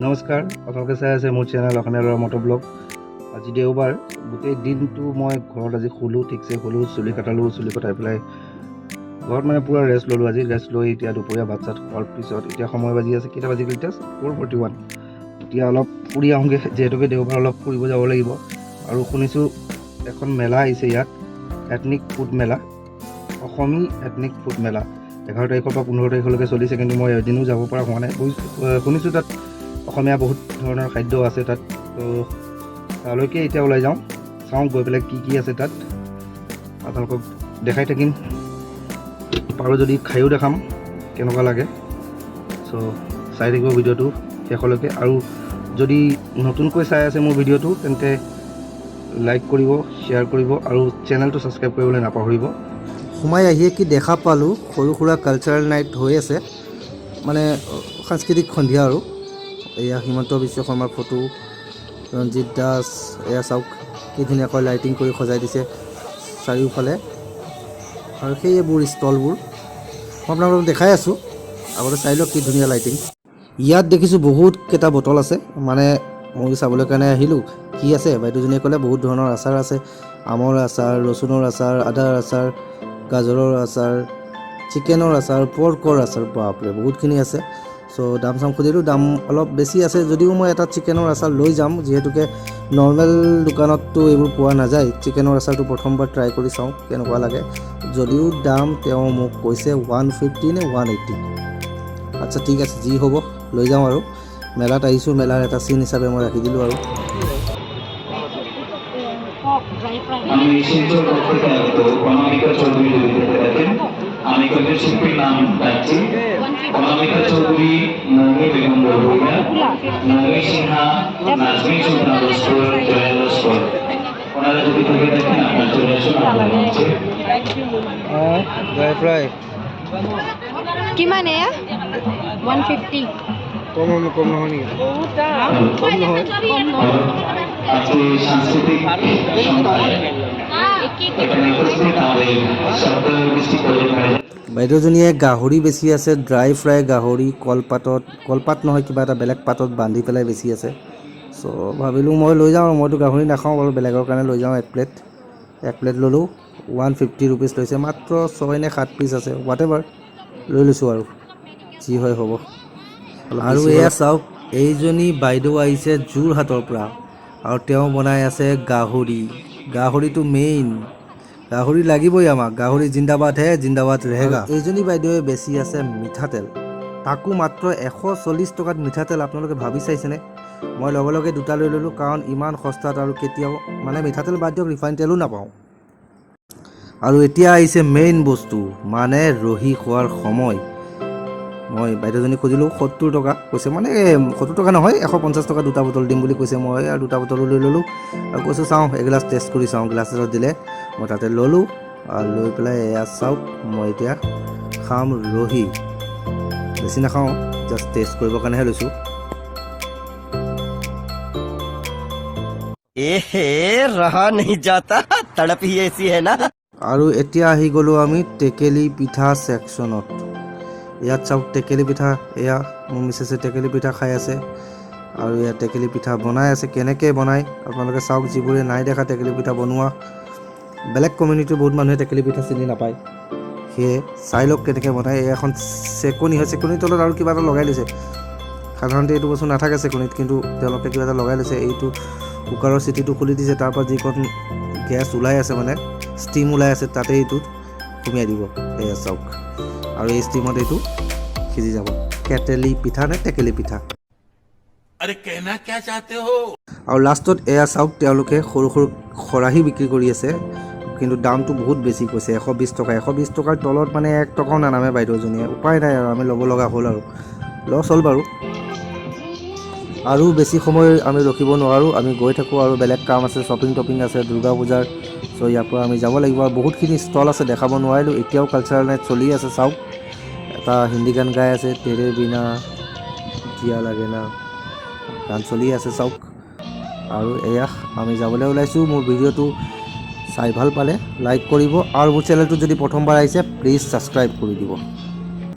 নমস্কাৰ, আপোনালোকে চাই আছে মোৰ চেনেল অসমীয়া ল'ৰা মটৰ ব্লগ। আজি দেওবাৰ, গোটেই দিনটো মই ঘৰত আজি শুলোঁ, ঠিকছে শুলোঁ, চুলি কটালোঁ, চুলি কটাই পেলাই ঘৰত মানে পূৰা ৰেষ্ট ল'লোঁ। আজি ৰেষ্ট লৈ এতিয়া দুপৰীয়া ভাত চাত খোৱাৰ পিছত এতিয়া সময় বাজি আছে, কেইটা বাজি গ'ল এতিয়া 4:41। এতিয়া অলপ ফুৰি আহোঁগৈ, যিহেতুকে দেওবাৰ অলপ ফুৰিব যাব লাগিব। আৰু শুনিছোঁ এখন মেলা আহিছে ইয়াত, এথনিক ফুড মেলা, অসমী এথনিক ফুড মেলা 11 তাৰিখৰ পৰা 15 তাৰিখলৈকে চলিছে। কিন্তু মই এদিনো যাব পৰা হোৱা নাই। শুনিছোঁ তাত অসমীয়া বহুত ধৰণৰ খাদ্য আছে তাত, তো তালৈকে এতিয়া ওলাই যাওঁ, চাওঁ গৈ পেলাই কি কি আছে তাত, আপোনালোকক দেখাই থাকিম, পাৰোঁ যদি খায়ো দেখাম কেনেকুৱা লাগে। চ' চাই থাকিব ভিডিঅ'টো শেষলৈকে। আৰু যদি নতুনকৈ চাই আছে মোৰ ভিডিঅ'টো তেন্তে লাইক কৰিব, শ্বেয়াৰ কৰিব আৰু চেনেলটো ছাবস্ক্ৰাইব কৰিবলৈ নাপাহৰিব। সোমাই আহিয়ে কি দেখা পালোঁ, সৰু সুৰা কালচাৰেল নাইট হৈ আছে, মানে সাংস্কৃতিক সন্ধিয়া আৰু। এয়া হিমন্ত বিশ্ব শৰ্মাৰ ফটো, ৰঞ্জিত দাস, এয়া চাওক কি ধুনীয়াকৈ লাইটিং কৰি সজাই দিছে চাৰিওফালে। আৰু সেইবোৰ ষ্টলবোৰ মই আপোনালোকক দেখাই আছোঁ, আগতে চাই লওক কি ধুনীয়া লাইটিং। ইয়াত দেখিছোঁ বহুত কেইটা বটল আছে, মানে মই চাবলৈ কাৰণে আহিলোঁ কি আছে। বাইদেউজনীয়ে ক'লে বহুত ধৰণৰ আচাৰ আছে, আমৰ আচাৰ, ৰচুনৰ আচাৰ, আদাৰ আচাৰ, গাজৰৰ আচাৰ, চিকেনৰ আচাৰ, পৰ্কৰ আচাৰ, বাপৰে বহুতখিনি আছে। চ' দাম চাম সুধিলোঁ, দাম অলপ বেছি আছে যদিও মই এটা চিকেনৰ আচাৰ লৈ যাম, যিহেতুকে নৰ্মেল দোকানততো এইবোৰ পোৱা নাযায়। চিকেনৰ আচাৰটো প্ৰথমবাৰ ট্ৰাই কৰি চাওঁ কেনেকুৱা লাগে। যদিও দাম তেওঁ মোক কৈছে 150 নে 180। আচ্ছা ঠিক আছে, যি হ'ব লৈ যাওঁ আৰু। মেলাত আহিছোঁ, মেলাৰ এটা চিন হিচাপে মই ৰাখি দিলোঁ আৰু। আমি শিলচর পক্ষ থেকে আগত অনামিকা চৌধুরী যদি দেখতে পাচ্ছেন, আমি কবির শিল্পীর নাম ডাকছি। অনামিকা চৌধুরী, মৌমি বেগম বড়ুইয়া, মৌমি সিনহা, নাজমিন সুলতান লস্কর, জয়া লস্কর, ওনারা যদি থেকে দেখেন আপনার চলে আসুন আপনার মঞ্চে। ড্রাই ফ্রাই কিমান এয়া 150 কম নহয় নেকি? কম নহয় আজকে সাংস্কৃতিক সন্ধ্যায় এখানে উপস্থিত আমাদের সপ্তাহ ডিস্ট্রিক্ট কলেজ বাইদেউজনীয়ে গাহৰি বেচি আছে, ড্ৰাই ফ্ৰাই গাহৰি কলপাত নহয়, কিবা এটা বেলেগ পাতত বান্ধি পেলাই বেচি আছে। চ' ভাবিলোঁ মই লৈ যাওঁ, মইতো গাহৰি নাখাওঁ বাৰু, বেলেগৰ কাৰণে লৈ যাওঁ। এক প্লেট ল'লোঁ, 150 ৰুপিজ লৈছে, মাত্ৰ 6 নে 7 পিচ আছে, হোৱাট এভাৰ লৈ লৈছোঁ আৰু যি হয় হ'ব। আৰু এয়া চাওক, এইজনী বাইদেউ আহিছে যোৰহাটৰ পৰা আৰু তেওঁ বনাই আছে গাহৰিটো মেইন। গাহৰি লাগিবই আমাক, গাহৰি জিন্দাবাদ হে, জিন্দাবাদ ৰেহেগা। এইজনী বাইদেৱে বেচি আছে মিঠাতেল, তাকো মাত্ৰ 140 টকাত মিঠাতেল। আপোনালোকে ভাবি চাইছেনে? মই লগে লগে দুটা লৈ ল'লোঁ, কাৰণ ইমান সস্তাত আৰু কেতিয়াও মানে মিঠাতেল বাদ দিয়ক, ৰিফাইন তেলো নাপাওঁ। আৰু এতিয়া আহিছে মেইন বস্তু, মানে ৰহি খোৱাৰ সময়। মই বাইদেউজনীক খুজিলোঁ 70 টকা, কৈছে মানে 70 টকা নহয়, 150 টকা দুটা বটল দিম বুলি কৈছে। মই আৰু দুটা বটলো লৈ ল'লোঁ আৰু কৈছোঁ চাওঁ এগিলাচ টেষ্ট কৰি চাওঁ। গিলাচ এটাত দিলে, মই তাতে ল'লোঁ আৰু লৈ পেলাই এয়া চাওক, মই এতিয়া খাম ৰহি। বেছি নাখাওঁ, জাষ্ট টেষ্ট কৰিবৰ কাৰণেহে লৈছোঁ। रहा नहीं जाता, तड़प ही ऐसी है ना। আৰু এতিয়া আহি গ'লোঁ আমি টেকেলি পিঠা ছেকশ্যনত। ইয়াত চাওক টেকেলি পিঠা, এয়া মোৰ মিছেছে টেকেলি পিঠা খাই আছে আৰু ইয়াত টেকেলি পিঠা বনাই আছে। কেনেকৈ বনায় আপোনালোকে চাওক, যিবোৰে নাই দেখা টেকেলি পিঠা বনোৱা, বেলেগ কমিউনিটিৰ বহুত মানুহে টেকেলি পিঠা চিনি নাপায়, সেয়ে চাই লওক কেনেকৈ বনায়। এই এখন চেকনি হয়, চেকনিৰ তলত আৰু কিবা এটা লগাই লৈছে। সাধাৰণতে এইটো বস্তু নাথাকে চেকনিত, কিন্তু তেওঁলোকে কিবা এটা লগাই লৈছে। এইটো কুকাৰৰ চিটিটো খুলি দিছে, তাৰপৰা যিকণ গেছ ওলাই আছে, মানে ষ্টিম ওলাই আছে, তাতে এইটোত সুমিয়াই দিব। এয়া চাওক, আৰু এই ষ্টিমত এইটো সিজি যাব। কেটেলি পিঠা নে টেকেলি পিঠা। আৰু লাষ্টত এয়া চাওক, তেওঁলোকে সৰু সৰু খৰাহী বিক্ৰী কৰি আছে, কিন্তু দামটো বহুত বেছি কৈছে, 120 টকা। 120 টকাৰ তলত মানে 1 টকাও নানামে বাইদেউজনীয়ে। উপায় নাই আৰু আমি ল'ব লগা হ'ল, আৰু লছ হ'ল বাৰু। আৰু বেছি সময় আমি ৰখিব নোৱাৰোঁ, আমি গৈ থাকোঁ আৰু বেলেগ কাম আছে, শ্বপিং টপিং আছে, দুৰ্গা পূজাৰ। চ' ইয়াৰ পৰা আমি যাব লাগিব। আৰু বহুতখিনি ষ্টল আছে, দেখাব নোৱাৰিলোঁ। এতিয়াও কালচাৰেল নাইট চলি আছে, চাওক। এটা হিন্দী গান গাই আছে, তেৰে বিনা জিয়া লাগে না, গান চলি আছে চাওক। আৰু এয়া আমি যাবলৈ ওলাইছোঁ। মোৰ ভিডিঅ'টো চাই ভাল পালে লাইক কৰিব, আৰু মোৰ চেনেলটো যদি প্ৰথমবাৰ আহিছে প্লিজ ছাবস্ক্ৰাইব কৰি দিব।